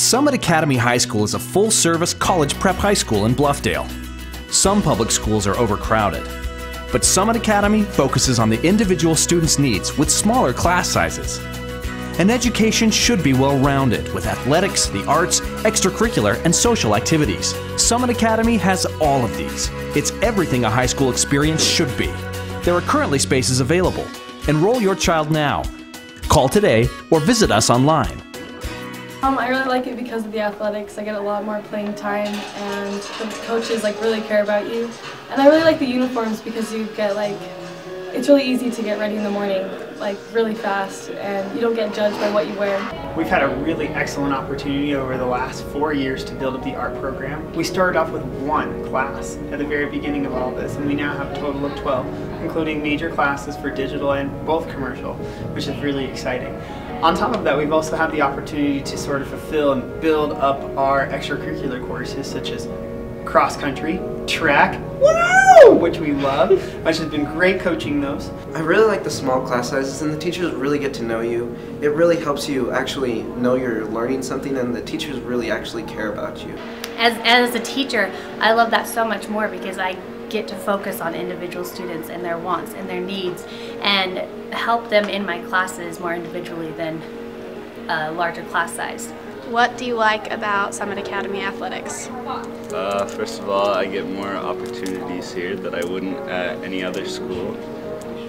Summit Academy High School is a full-service college prep high school in Bluffdale. Some public schools are overcrowded, but Summit Academy focuses on the individual student's needs with smaller class sizes. An education should be well-rounded with athletics, the arts, extracurricular, and social activities. Summit Academy has all of these. It's everything a high school experience should be. There are currently spaces available. Enroll your child now. Call today or visit us online. I really like it because of the athletics. I get a lot more playing time and the coaches really care about you. And I really like the uniforms because you get it's really easy to get ready in the morning, really fast, and you don't get judged by what you wear. We've had a really excellent opportunity over the last 4 years to build up the art program. We started off with one class at the very beginning of all this, and we now have a total of 12, including major classes for digital and both commercial, which is really exciting. On top of that, we've also had the opportunity to sort of fulfill and build up our extracurricular courses such as cross country, track, which we love, which has been great coaching those. I really like the small class sizes, and the teachers really get to know you. It really helps you actually know you're learning something, and the teachers really actually care about you. As a teacher, I love that so much more because I get to focus on individual students and their wants and their needs and help them in my classes more individually than a larger class size. What do you like about Summit Academy Athletics? First of all, I get more opportunities here that I wouldn't at any other school.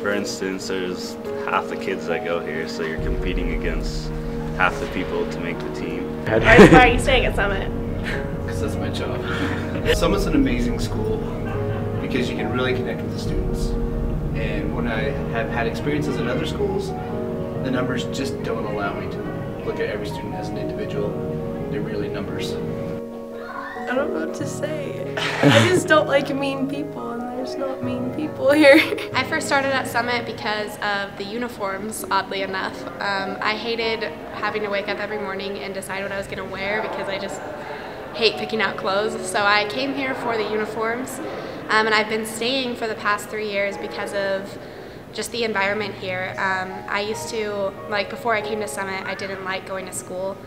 For instance, there's half the kids that go here, so you're competing against half the people to make the team. Why are you staying at Summit? Because that's my job. Summit's an amazing school because you can really connect with the students. And when I have had experiences in other schools, the numbers just don't allow me to look at every student as an individual. They're really numbers. I don't know what to say. I just don't like mean people, and there's not mean people here. I first started at Summit because of the uniforms, oddly enough. I hated having to wake up every morning and decide what I was going to wear because I just hate picking out clothes. So I came here for the uniforms, and I've been staying for the past 3 years because of just the environment here. I used to, before I came to Summit, I didn't like going to school,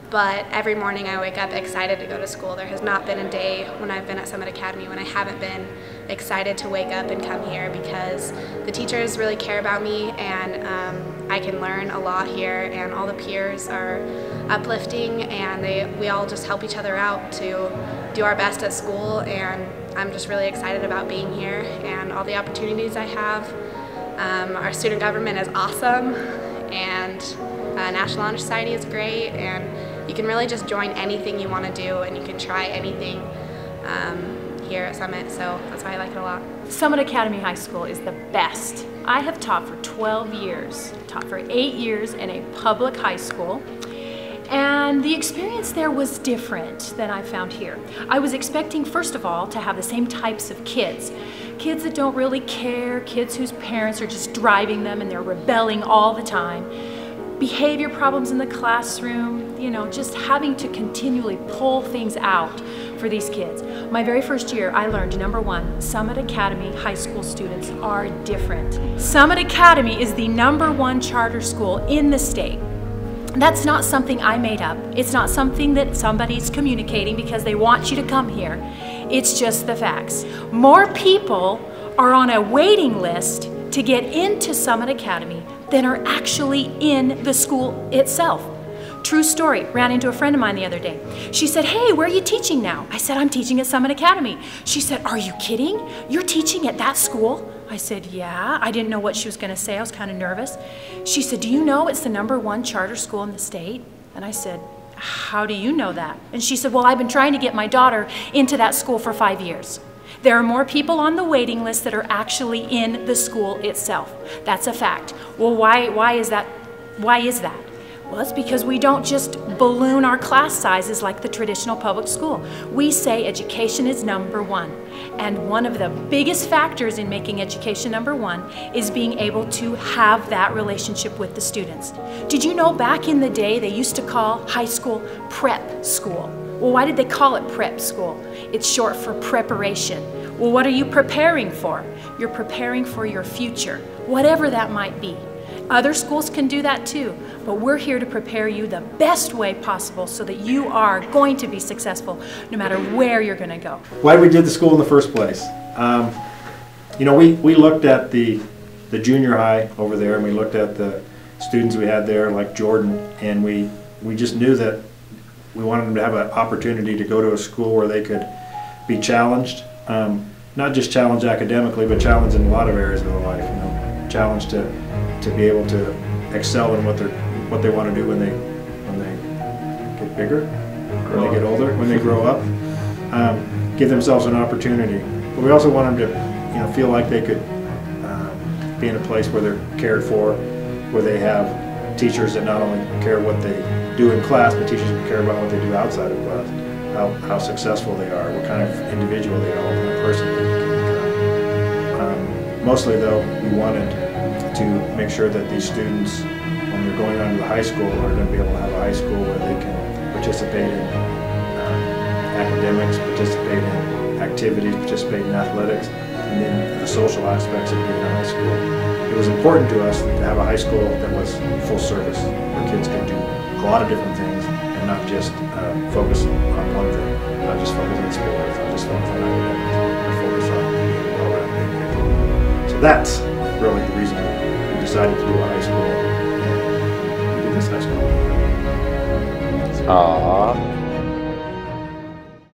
but every morning I wake up excited to go to school. There has not been a day when I've been at Summit Academy when I haven't been excited to wake up and come here because the teachers really care about me, and I can learn a lot here, and all the peers are uplifting, and we all just help each other out to do our best at school, and I'm just really excited about being here and all the opportunities I have. Our student government is awesome, and National Honor Society is great, and you can really just join anything you want to do, and you can try anything here at Summit, so that's why I like it a lot. Summit Academy High School is the best. I have taught for 12 years, taught for 8 years in a public high school, and the experience there was different than I found here. I was expecting, first of all, to have the same types of kids. Kids that don't really care, kids whose parents are just driving them and they're rebelling all the time. Behavior problems in the classroom, just having to continually pull things out for these kids. My very first year, I learned, number one, Summit Academy high school students are different. Summit Academy is the #1 charter school in the state. That's not something I made up. It's not something that somebody's communicating because they want you to come here. It's just the facts. More people are on a waiting list to get into Summit Academy than are actually in the school itself. True story, ran into a friend of mine the other day. She said, "Hey, where are you teaching now?" I said, "I'm teaching at Summit Academy." She said, "Are you kidding? You're teaching at that school?" I said, "Yeah." I didn't know what she was going to say. I was kind of nervous. She said, "Do you know it's the #1 charter school in the state?" And I said, "How do you know that?" And she said, "Well, I've been trying to get my daughter into that school for 5 years. There are more people on the waiting list that are actually in the school itself. That's a fact." Well, why is that? Why is that? Well, it's because we don't just balloon our class sizes like the traditional public school. We say education is #1. And one of the biggest factors in making education #1 is being able to have that relationship with the students. Did you know back in the day they used to call high school prep school? Well, why did they call it prep school? It's short for preparation. Well, what are you preparing for? You're preparing for your future, whatever that might be. Other schools can do that too, but we're here to prepare you the best way possible so that you are going to be successful no matter where you're going to go. Why we did the school in the first place? You know, we looked at the junior high over there, and we looked at the students we had there, like Jordan, and we just knew that we wanted them to have an opportunity to go to a school where they could be challenged, not just challenged academically, but challenged in a lot of areas of their life. You know, challenged to be able to excel in what they want to do when they get bigger, when they get older, when they grow up. Give themselves an opportunity, but we also want them to, feel like they could be in a place where they're cared for, where they have teachers that not only care what they do in class, but teachers that care about what they do outside of class, how successful they are, what kind of individual they are, what kind of person they can become. Mostly though, we wanted to make sure that these students, when they're going on to the high school, are going to be able to have a high school where they can participate in academics, participate in activities, participate in athletics, and then the social aspects of being in high school. It was important to us to have a high school that was full service, where kids could do a lot of different things and not just focus on one thing, not just focus on sports, not just focus on academics, but focus on being a well-rounded individual. So that's really the reason we decided to do a high school, and we did this high school. Aww.